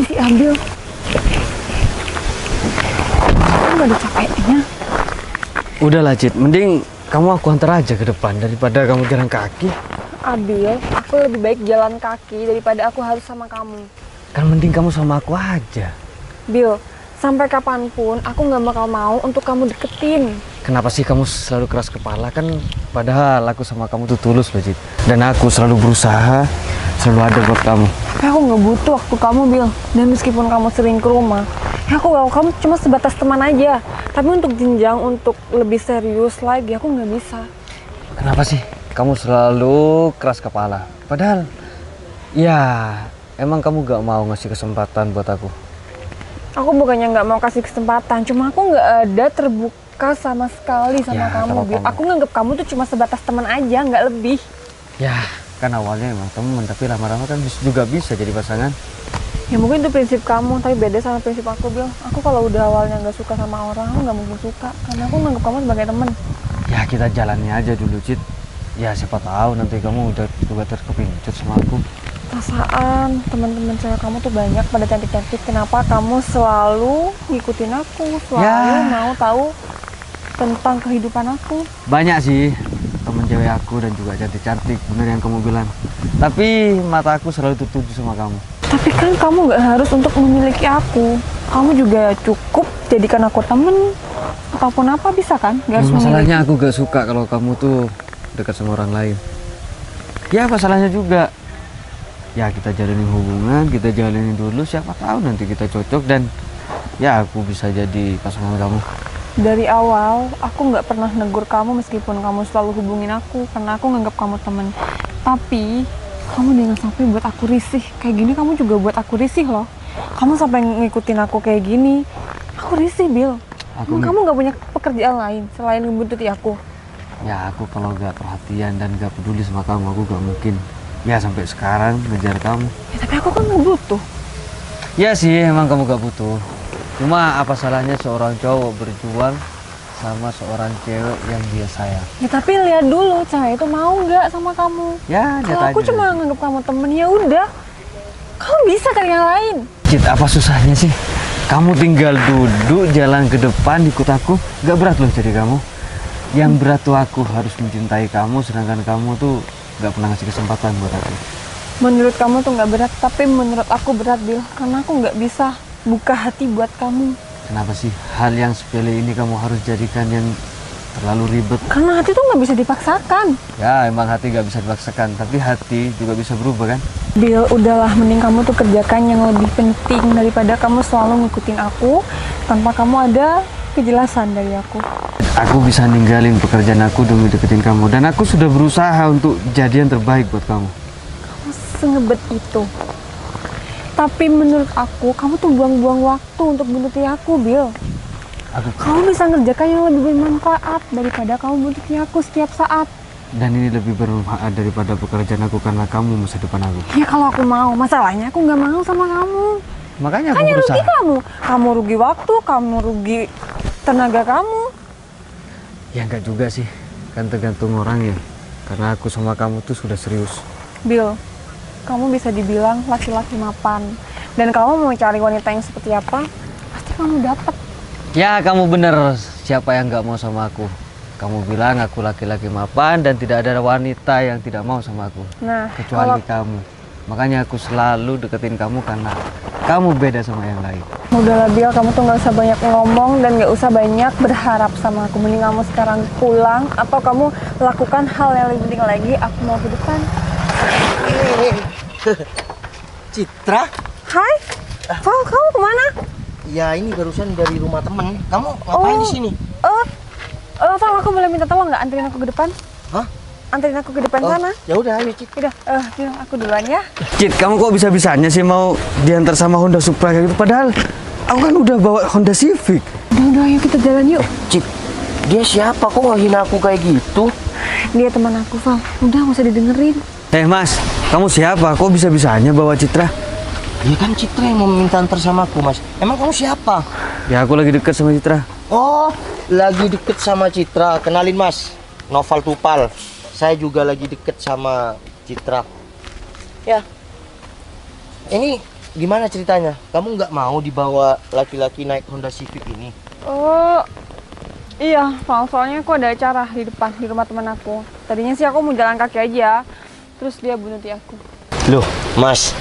sih Abil? Kamu gak ada capeknya? Udahlah Cid, mending kamu aku antar aja ke depan daripada kamu jalan kaki. Abil, aku lebih baik jalan kaki daripada aku harus sama kamu. Kan mending kamu sama aku aja. Bil, sampai kapanpun aku gak bakal mau untuk kamu deketin. Kenapa sih kamu selalu keras kepala? Kan padahal aku sama kamu tuh tulus loh Cid. Dan aku selalu berusaha, selalu ada buat kamu. Tapi aku gak butuh waktu kamu, Bil. Dan meskipun kamu sering ke rumah, ya aku gak, kamu cuma sebatas teman aja. Tapi untuk jenjang, untuk lebih serius lagi, aku gak bisa. Kenapa sih kamu selalu keras kepala? Padahal, ya emang kamu gak mau ngasih kesempatan buat aku. Aku bukannya gak mau kasih kesempatan, cuma aku gak ada terbuka sama sekali sama kamu, sama Bil. kamu. Aku nganggap kamu tuh cuma sebatas teman aja, gak lebih. Ya, kan awalnya emang temen, tapi lama-lama kan juga bisa jadi pasangan. Ya mungkin itu prinsip kamu, tapi beda sama prinsip aku, Bil. Aku kalau udah awalnya gak suka sama orang, aku gak mungkin suka. Karena aku nganggap kamu sebagai teman. Ya kita jalannya aja dulu Cid. Ya siapa tahu nanti kamu udah juga terkepincut sama aku. Perasaan teman-teman cewek kamu tuh banyak pada cantik-cantik. Kenapa kamu selalu ngikutin aku, selalu mau tahu tentang kehidupan aku? Banyak sih temen cewek aku dan juga cantik-cantik, bener yang kamu bilang. Tapi mata aku selalu tertuju sama kamu. Tapi kan kamu gak harus untuk memiliki aku. Kamu juga cukup jadikan aku temen. Apapun apa bisa kan? Gak harus Masalahnya memiliki. aku gak suka kalau kamu tuh dekat sama orang lain. Ya masalahnya juga, ya kita jalanin hubungan, kita jalanin dulu, siapa tahu nanti kita cocok dan ya aku bisa jadi pasangan kamu. Dari awal aku nggak pernah negur kamu meskipun kamu selalu hubungin aku karena aku nganggap kamu temen. Tapi kamu jangan sampai buat aku risih. Kayak gini kamu juga buat aku risih loh. Kamu sampai ngikutin aku kayak gini, aku risih, Bil. Emang kamu nggak punya pekerjaan lain selain ngebuntuti aku? Ya aku kalau gak perhatian dan gak peduli sama kamu, aku gak mungkin ya sampai sekarang ngejar kamu. Ya tapi aku kan nggak butuh. Ya sih emang kamu gak butuh. Cuma apa salahnya seorang cowok berjuang sama seorang cewek yang dia sayang? Ya tapi lihat dulu cewek itu mau nggak sama kamu. Ya lihat Kalau aku aja. cuma nganggap kamu temen, ya udah. Kamu bisa cari yang lain. Cid, apa susahnya sih? Kamu tinggal duduk jalan ke depan ikut aku. Gak berat loh jadi kamu. Yang berat tuh aku harus mencintai kamu, sedangkan kamu tuh gak pernah ngasih kesempatan buat aku. Menurut kamu tuh nggak berat, tapi menurut aku berat, Bil. Karena aku nggak bisa buka hati buat kamu. Kenapa sih hal yang sepele ini kamu harus jadikan yang terlalu ribet? Karena hati tuh nggak bisa dipaksakan. Ya emang hati gak bisa dipaksakan, tapi hati juga bisa berubah kan? Bil, udahlah, mending kamu tuh kerjakan yang lebih penting daripada kamu selalu ngikutin aku tanpa kamu ada kejelasan dari aku. Aku bisa ninggalin pekerjaan aku demi deketin kamu, dan aku sudah berusaha untuk jadi yang terbaik buat kamu. Kamu sengebet itu. Tapi menurut aku, kamu tuh buang-buang waktu untuk buntuti aku, Bil. Kamu bisa ngerjakan yang lebih bermanfaat daripada kamu buntuti aku setiap saat. Dan ini lebih bermanfaat daripada pekerjaan aku karena kamu masa depan aku. Ya kalau aku mau, masalahnya aku nggak mau sama kamu. Makanya aku Kan yang berusaha. rugi kamu rugi waktu, kamu rugi tenaga kamu. Ya enggak juga sih, kan tergantung orang ya. Karena aku sama kamu tuh sudah serius. Bil, kamu bisa dibilang laki-laki mapan. Dan kamu mau cari wanita yang seperti apa, pasti kamu dapat. Ya kamu bener, siapa yang nggak mau sama aku? Kamu bilang aku laki-laki mapan dan tidak ada wanita yang tidak mau sama aku. Nah, Kecuali kamu. Makanya aku selalu deketin kamu karena kamu beda sama yang lain. udahlah Bil, kamu tuh nggak usah banyak ngomong dan nggak usah banyak berharap sama aku. Mending kamu sekarang pulang atau kamu lakukan hal yang lebih penting lagi. Aku mau ke depan. Citra? Hai, Val, kamu kemana? Ya ini barusan dari rumah temen. Kamu ngapain di sini? Val, aku boleh minta tolong nggak anterin aku ke depan? Hah? Anterin aku ke depan sana. Ya udah, ayo Cit. Udah, Bil, aku duluan ya. Cid, kamu kok bisa-bisanya sih mau diantar sama Honda Supra kayak gitu? Padahal aku kan udah bawa Honda Civic. Udah, ayo kita jalan yuk. Cit, dia siapa? Kok ngehina aku kayak gitu? Dia teman aku, Val. Udah, nggak usah didengerin. Mas, kamu siapa? Kok bisa-bisanya bawa Citra? Ya kan Citra yang mau minta antar sama aku, Mas. Emang kamu siapa? Ya aku lagi deket sama Citra. Oh, lagi deket sama Citra. Kenalin Mas, Noval Tupal. Saya juga lagi deket sama Citra. Ya, ini gimana ceritanya? Kamu nggak mau dibawa laki-laki naik Honda Civic ini? Oh, iya, soalnya aku ada acara di depan di rumah teman aku. Tadinya sih aku mau jalan kaki aja, terus dia buntuti aku. Loh, Mas,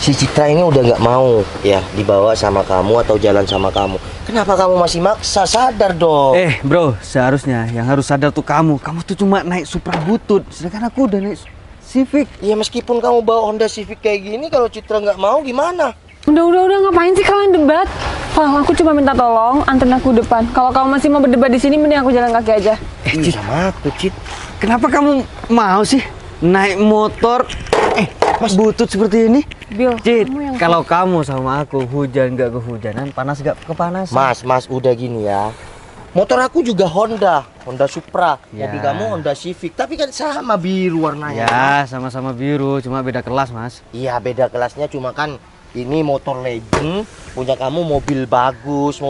si Citra ini udah nggak mau ya dibawa sama kamu atau jalan sama kamu. Kenapa kamu masih maksa? Sadar dong. Bro, seharusnya yang harus sadar tuh kamu. Kamu tuh cuma naik Supra butut, sedangkan aku udah naik Civic. Ya meskipun kamu bawa Honda Civic kayak gini, kalau Citra nggak mau gimana? Udah, ngapain sih kalian debat? Kalau aku cuma minta tolong anterin aku depan. Kalau kamu masih mau berdebat di sini, mending aku jalan kaki aja. Cit, sama aku, Cit. Kenapa kamu mau sih naik motor Mas butut seperti ini? Bill, Cit, kamu yang kalau kamu sama aku hujan gak kehujanan, panas gak kepanasan. Mas, udah gini ya. Motor aku juga Honda Supra. Ya. Mobil kamu Honda Civic, tapi kan sama biru warnanya. Ya, sama-sama biru, cuma beda kelas, Mas. Iya, beda kelasnya, cuma kan ini motor legend, punya kamu mobil bagus,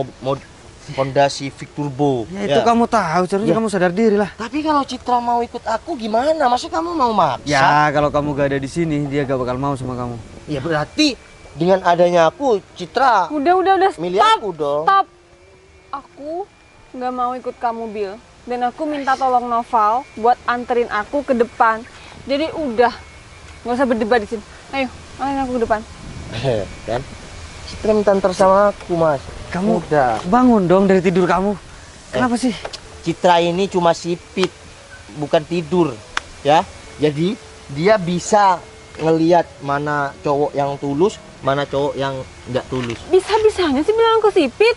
Honda Civic Turbo. Ya itu kamu tahu, seharusnya Ya. kamu sadar diri lah. Tapi kalau Citra mau ikut aku gimana? Masa kamu mau maksa? Ya, kalau kamu gak ada di sini, dia gak bakal mau sama kamu. Ya berarti dengan adanya aku, Citra Udah, milih stop, aku dong. stop. Aku nggak mau ikut kamu, Bill. Dan aku minta tolong Noval buat anterin aku ke depan. Jadi udah, nggak usah berdebat di sini. Ayo, anterin aku ke depan. Kan? Citra minta antar sama aku, Mas. Kamu Udah. bangun dong dari tidur kamu. Kenapa sih? Citra ini cuma sipit, bukan tidur, ya. Jadi dia bisa ngelihat mana cowok yang tulus, mana cowok yang nggak tulus. Bisa-bisanya sih bilang aku sipit.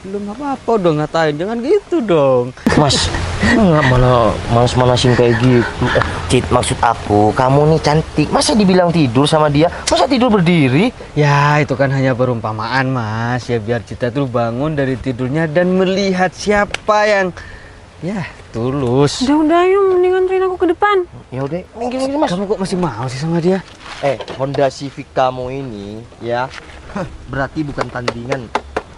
Belum apa-apa dong ngatain, jangan gitu dong. Mas, nggak malah malas-malasin kayak gitu. Cit, maksud aku, kamu nih cantik. Masa dibilang tidur sama dia? Masa tidur berdiri? Ya, itu kan hanya perumpamaan, Mas. Ya biar kita tuh bangun dari tidurnya dan melihat siapa yang ya tulus. Udah, ayo mending anterin aku ke depan. Ya udah, minggir Mas. Kamu kok masih mau sih sama dia? Honda Civic kamu ini, ya, berarti bukan tandingan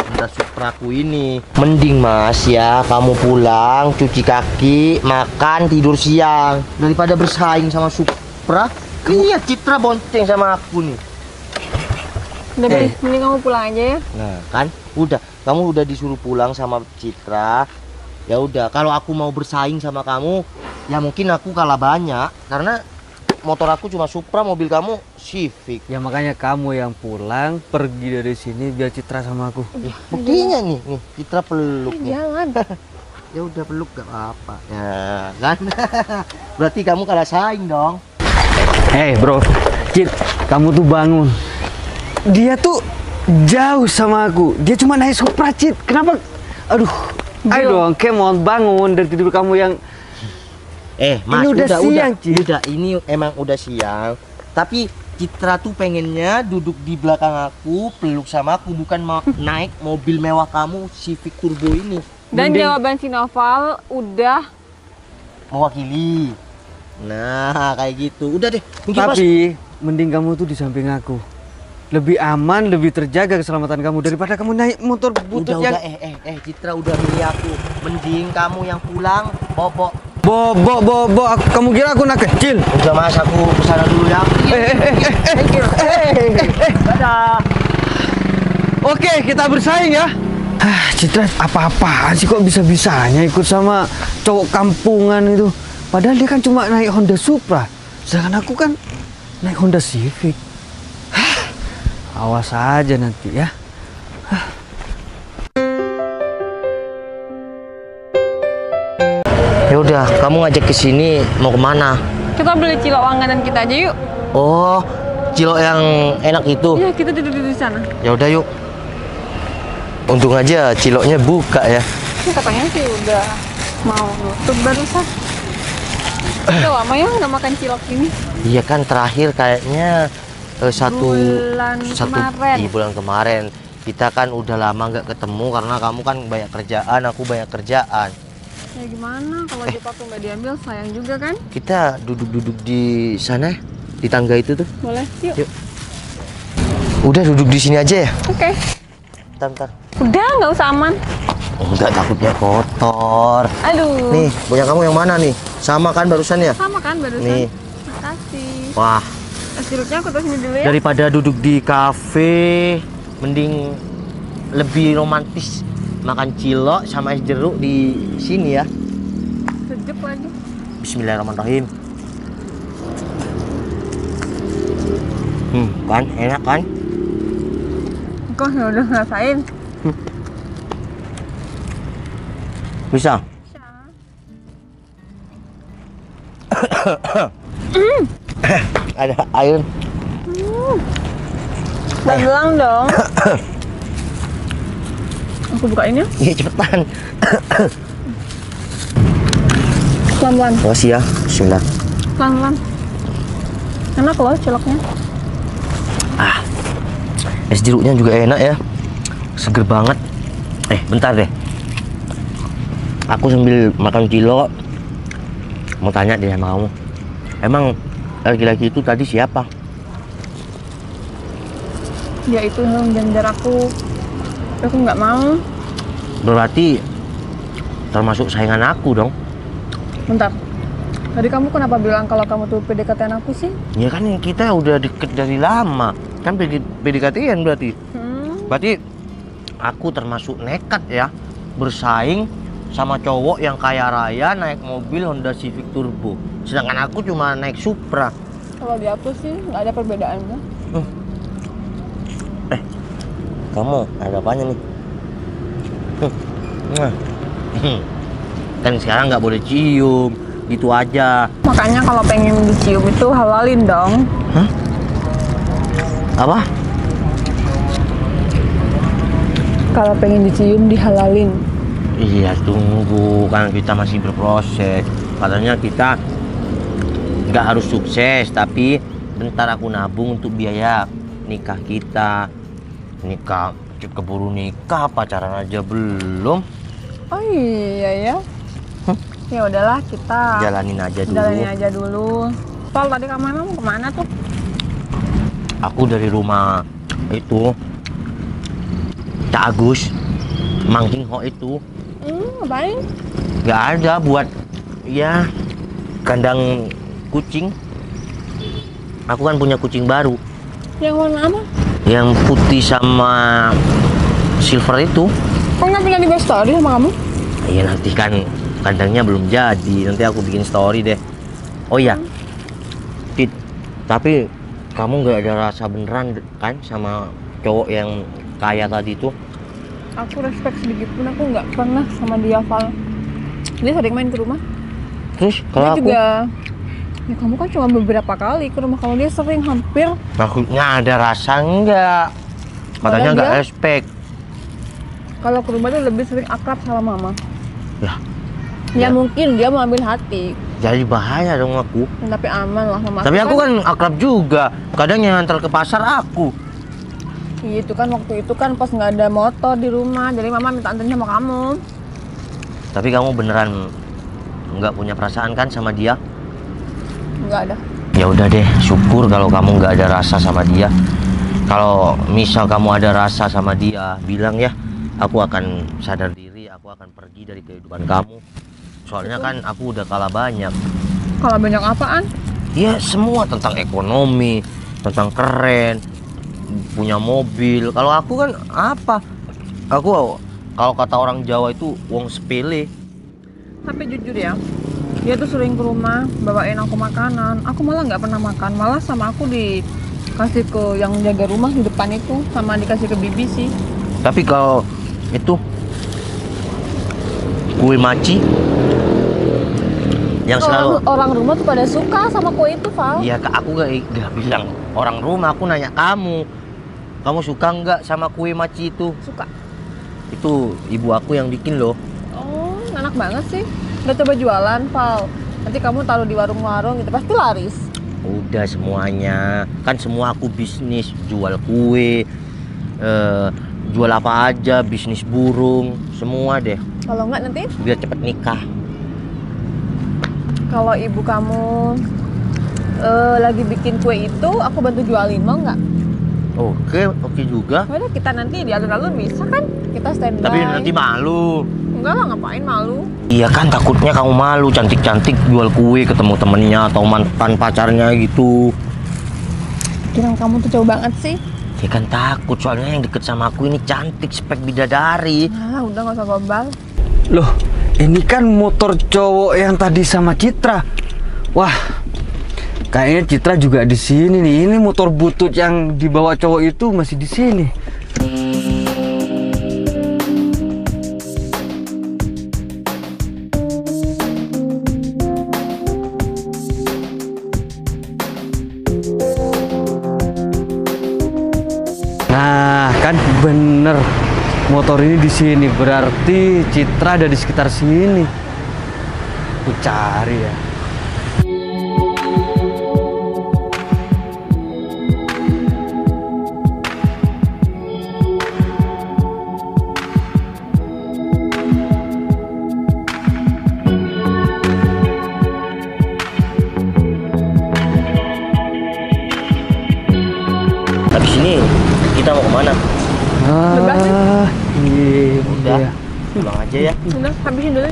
Honda Supraku ini. Mending Mas ya, kamu pulang, cuci kaki, makan, tidur siang daripada bersaing sama Supra. Lihat Citra bonceng sama aku nih. Udah, Bill, mending kamu pulang aja ya. Nah, kan udah, kamu udah disuruh pulang sama Citra. Ya udah, kalau aku mau bersaing sama kamu, ya mungkin aku kalah banyak karena motor aku cuma Supra, mobil kamu Civic. Ya makanya kamu yang pulang, pergi dari sini biar Citra sama aku. Buktinya nih, Citra peluk nih. Jangan. Ya udah peluk gak apa-apa. Ya kan? Berarti kamu kalah saing dong. Bro, Cit, kamu tuh bangun. Dia tuh jauh sama aku. Dia cuma naik Supra, Cit. Kenapa? Aduh, ayo dong, Kemon, bangun dari tidur kamu yang... Mas, ini udah siang, Cit. Udah, ini emang udah siang. Tapi Citra tuh pengennya duduk di belakang aku, peluk sama aku, bukan mau naik mobil mewah kamu Civic Turbo ini. Dan jawaban si Noval udah. Mewakili. Nah, kayak gitu. Udah deh, mungkin Mas. Tapi mending kamu tuh di samping aku. Lebih aman, lebih terjaga keselamatan kamu daripada kamu naik motor butut yang... Udah, Citra udah milih aku. Mending kamu yang pulang, Bobo. Bobo, kamu kira aku anak kecil? Udah Mas, aku kesana dulu ya. Dadah. Oke, kita bersaing ya. Citra apa-apaan sih kok bisa-bisanya ikut sama cowok kampungan itu? Padahal dia kan cuma naik Honda Supra. Sedangkan aku kan naik Honda Civic. Awas aja nanti ya. Ya udah, kamu ngajak ke sini mau kemana? Kita beli cilok langganan kita aja yuk. Oh, cilok yang enak itu. Iya, kita duduk di sana. Ya udah yuk. Untung aja ciloknya buka ya. Katanya sih udah mau nutup barusan. Udah lama ya nggak makan cilok ini. Iya kan, terakhir kayaknya Bulan kemarin. Di bulan kemarin. Kita kan udah lama nggak ketemu karena kamu kan banyak kerjaan, aku banyak kerjaan. Ya gimana kalau sepatu nggak diambil, sayang juga kan? Kita duduk-duduk di sana, di tangga itu tuh. Boleh, yuk. Yuk. Udah duduk di sini aja ya. Oke. Bentar. Udah, nggak usah aman. Enggak, takutnya kotor. Aduh. Nih, punya kamu yang mana nih? Sama kan barusan ya? Sama kan barusan? Nih. Makasih. Wah, Es jeruknya aku taruh sini dulu ya. Daripada duduk di kafe, mending lebih romantis makan cilok sama es jeruk di sini ya. Sejuk lagi. Bismillahirrahmanirrahim. Kan enak kan? Kok udah ngerasain? Bisa. Ada air. Pelan dong. Aku bukain ya. Iya cepetan. Pelan-pelan. Makasih ya. Bismillah. Pelan-pelan. Enak loh ciloknya. Es jeruknya juga enak ya. Seger banget. Bentar deh. Aku sambil makan cilok mau tanya deh sama kamu. Emang laki-laki itu tadi siapa? Dia itu yang janjar aku. Tapi aku nggak mau. Berarti termasuk saingan aku dong. Bentar. Tadi kamu kenapa bilang kalau kamu tuh PDKT-an aku sih? Ya kan kita udah deket dari lama. Kan PDKT-an berarti. Berarti aku termasuk nekat ya bersaing sama cowok yang kaya raya naik mobil Honda Civic Turbo. Sedangkan aku cuma naik Supra. Kalau di aku sih nggak ada perbedaannya. Kamu ada apanya nih? Kan sekarang nggak boleh cium, gitu aja. Makanya kalau pengen dicium itu halalin dong. Apa? Kalau pengen dicium dihalalin. Iya tunggu, kan kita masih berproses. Katanya kita nggak harus sukses, tapi bentar aku nabung untuk biaya nikah kita. Nikah, keburu nikah, pacaran aja belum. Oh iya ya. Ya udahlah kita Jalanin aja dulu. jalanin aja dulu. Pal, tadi kamu emang mau kemana tuh? Aku dari rumah itu Cak Agus Mangkingho itu Ngapain? nggak ada buat ya kandang kucing. Aku kan punya kucing baru Yang warna apa? yang putih sama silver itu. Kok nggak pernah di story sama kamu? Iya nanti kan kandangnya belum jadi, nanti aku bikin story deh. Oh iya Tit, tapi kamu nggak ada rasa beneran kan sama cowok yang kaya tadi itu? Aku respect sedikit pun aku nggak pernah sama dia, Val. Dia sering main ke rumah. Terus Dia kalau aku juga, ya kamu kan cuma beberapa kali ke rumah. Kalau dia sering hampir. maksudnya ada rasa enggak? Katanya Padahal nggak dia- respect. Kalau ke rumah dia lebih sering akrab sama mama. Ya, Ya Ya. mungkin dia mau ambil hati, jadi bahaya dong aku. tapi aman lah mama. Tapi aku kan akrab juga. Kadang yang antar ke pasar aku. Iya itu kan waktu itu kan pas nggak ada motor di rumah, jadi mama minta anterin sama kamu. Tapi kamu beneran nggak punya perasaan kan sama dia? Nggak ada. Ya udah deh, syukur kalau kamu nggak ada rasa sama dia. Kalau misal kamu ada rasa sama dia, bilang ya, aku akan sadar diri, aku akan pergi dari kehidupan kamu. Soalnya kan aku udah kalah banyak. Kalau banyak apaan? Ya semua tentang ekonomi, tentang keren, punya mobil. Kalau aku kan apa? Aku kalau kata orang Jawa itu wong sepele. Tapi jujur ya, dia tuh sering ke rumah bawain aku makanan. Aku malah nggak pernah makan, malah sama aku dikasih ke yang jaga rumah di depan itu, sama dikasih ke bibi sih. Tapi kalau itu kue maci yang selalu Orang rumah tuh pada suka sama kue itu, Val. iya Kak, aku gak bilang orang rumah, aku nanya kamu suka nggak sama kue maci itu? Suka. Itu ibu aku yang bikin loh. Oh, enak banget sih. Udah coba jualan, Val. Nanti kamu taruh di warung-warung gitu, pasti laris. Udah semuanya kan, semua aku bisnis, jual kue, jual apa aja, bisnis burung, semua deh Kalau nggak nanti, biar cepet nikah. kalau ibu kamu lagi bikin kue itu, aku bantu jualin, mau nggak? Oke juga. Udah kita nanti di alun-alun bisa kan? Kita standby. Tapi nanti malu. Enggak lah, ngapain malu? Iya kan, takutnya kamu malu cantik-cantik jual kue ketemu temennya atau mantan pacarnya gitu. pikiran kamu tuh jauh banget sih. Ya kan takut, soalnya yang deket sama aku ini cantik, spek bidadari. Nah, udah nggak usah gombal. Loh, ini kan motor cowok yang tadi sama Citra. Wah, kayaknya Citra juga di sini nih. Ini motor butut yang dibawa cowok itu masih di sini. Nah, kan bener. Motor ini di sini, berarti Citra ada di sekitar sini. Aku cari ya. Habis ini kita mau kemana? Bebas nih. Iya, Udah, iya. pulang aja ya. Udah, habisin dulu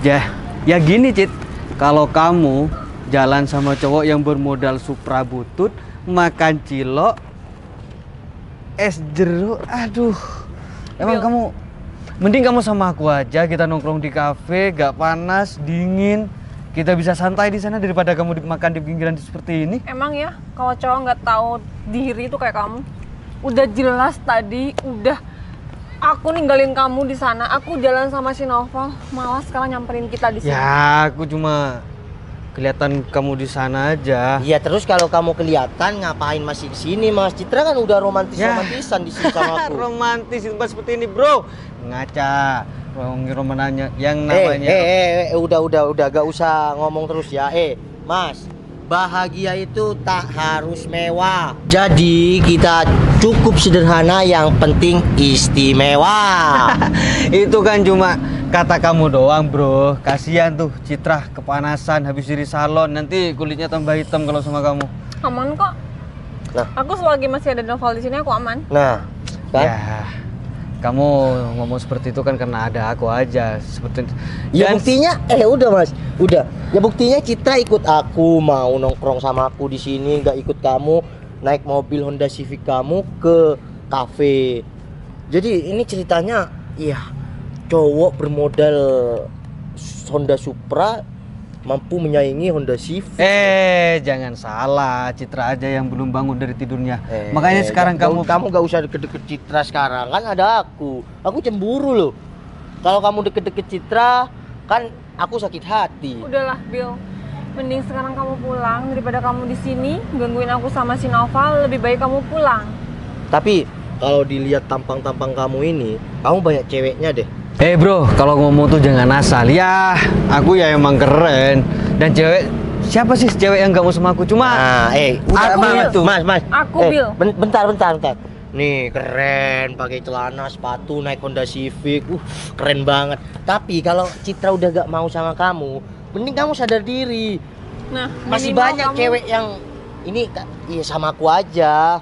ya. Ya gini, Cit. Kalau kamu jalan sama cowok yang bermodal Supra butut, makan cilok, es jeruk, aduh. Emang Bil. kamu mending kamu sama aku aja, kita nongkrong di kafe, gak panas, dingin. Kita bisa santai di sana daripada kamu makan di pinggiran seperti ini. Emang ya, kalau cowok nggak tahu diri tuh kayak kamu. Udah jelas tadi, udah aku ninggalin kamu di sana. Aku jalan sama si Novel, malah sekarang nyamperin kita di sini. Ya, aku cuma kelihatan kamu di sana aja. Iya, terus kalau kamu kelihatan ngapain masih di sini, Mas? Citra kan udah romantisan di sini sama aku. Romantis di tempat seperti ini, bro. Ngaca. Romananya yang namanya. Udah gak usah ngomong terus ya. Mas, bahagia itu tak harus mewah. Jadi kita cukup sederhana, yang penting istimewa. Itu kan cuma kata kamu doang, bro. Kasihan tuh Citra kepanasan habis dari salon, nanti kulitnya tambah hitam kalau sama kamu. Aman kok. Nah. Aku selagi masih ada Novel di sini aku aman. Nah, kan? Ya, kamu ngomong seperti itu kan karena ada aku aja. Seperti Ya dan- buktinya, udah Mas, udah. Ya buktinya Citra ikut aku, mau nongkrong sama aku di sini, nggak ikut kamu naik mobil Honda Civic kamu ke kafe. Jadi ini ceritanya, iya, cowok bermodal Honda Supra mampu menyaingi Honda Civic. Jangan salah, Citra aja yang belum bangun dari tidurnya. Makanya Eh, sekarang kamu gak usah deket-deket Citra sekarang, kan ada aku. Aku cemburu loh. Kalau kamu deket-deket Citra, kan aku sakit hati. Udahlah, Bill. Mending sekarang kamu pulang daripada kamu di sini gangguin aku sama si Novel. Lebih baik kamu pulang. Tapi kalau dilihat tampang-tampang kamu ini, kamu banyak ceweknya deh. bro, kalau ngomong tuh jangan asal. Ya, aku ya emang keren. Dan cewek, siapa sih cewek yang gak mau sama aku? Cuma Nah, udah Aku, banget Bil. tuh. Mas. Aku, Bil. Bentar. Nih, keren, pakai celana, sepatu, naik Honda Civic. Keren banget. Tapi kalau Citra udah gak mau sama kamu, mending kamu sadar diri. Nah, Masih minimal banyak kamu- cewek yang ini, iya sama aku aja.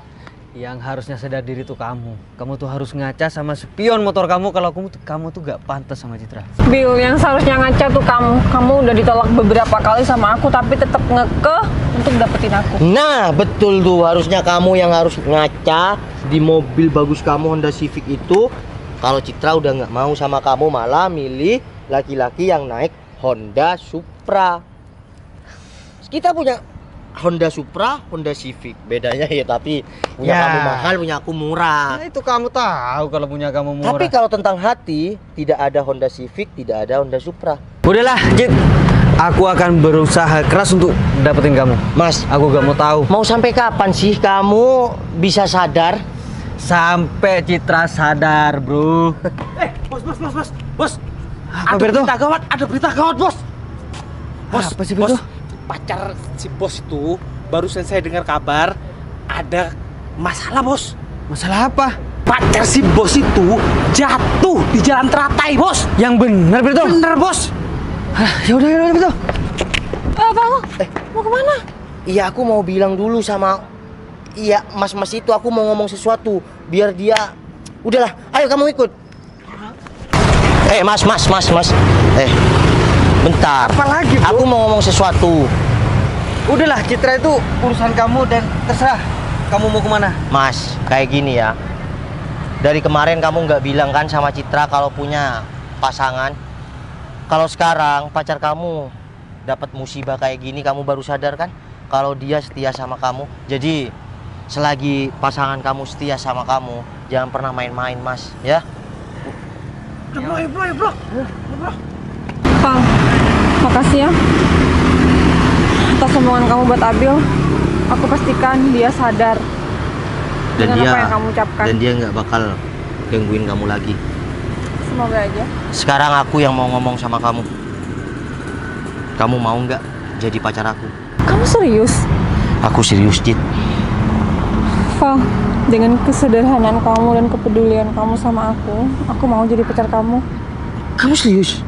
yang harusnya sadar diri tuh kamu. Kamu tuh harus ngaca sama spion motor kamu kalau kamu tuh gak pantas sama Citra. Bill, yang seharusnya ngaca tuh kamu. Kamu udah ditolak beberapa kali sama aku, tapi tetap ngekeh untuk dapetin aku. Nah, betul tuh. Harusnya kamu yang harus ngaca di mobil bagus kamu Honda Civic itu. Kalau Citra udah nggak mau sama kamu, malah milih laki-laki yang naik Honda Supra. Kita punya Honda Supra, Honda Civic. Bedanya ya, tapi punya Ya. kamu mahal, punya aku murah. Nah, itu kamu tahu kalau punya kamu murah. Tapi kalau tentang hati, tidak ada Honda Civic, tidak ada Honda Supra. Udahlah, Cit. Aku akan berusaha keras untuk dapetin kamu. Mas, Aku gak mau tahu. mau sampai kapan sih kamu bisa sadar? Sampai Citra sadar, bro. Bos. Apa Berto? Ada berita gawat, Bos. Apa sih, Berto? Pacar si bos itu barusan saya dengar kabar ada masalah, Bos. Masalah apa? Pacar si bos itu jatuh di jalan teratai, Bos. Yang benar, Berto. Bener, Bos. Ya udah, Berto. Apa lo? Mau kemana? Iya, aku mau bilang dulu sama mas itu, aku mau ngomong sesuatu biar dia. Udahlah, ayo kamu ikut. Mas. Bentar. Apa lagi, bro? Aku mau ngomong sesuatu. Udahlah, Citra itu urusan kamu dan terserah kamu mau kemana. Mas, kayak gini ya. Dari kemarin kamu nggak bilang kan sama Citra kalau punya pasangan. Kalau sekarang pacar kamu dapat musibah kayak gini, kamu baru sadar kan kalau dia setia sama kamu. Jadi selagi pasangan kamu setia sama kamu, jangan pernah main-main, Mas, ya. Pang, makasih ya atas omongan kamu buat Abil. Aku pastikan dia sadar dengan apa yang kamu ucapkan. Dan dia nggak bakal gangguin kamu lagi. Semoga aja. Sekarang aku yang mau ngomong sama kamu. Kamu mau nggak jadi pacar aku? Kamu serius? Aku serius, Cit. Pang, dengan kesederhanaan kamu dan kepedulian kamu sama aku mau jadi pacar kamu. Kamu serius?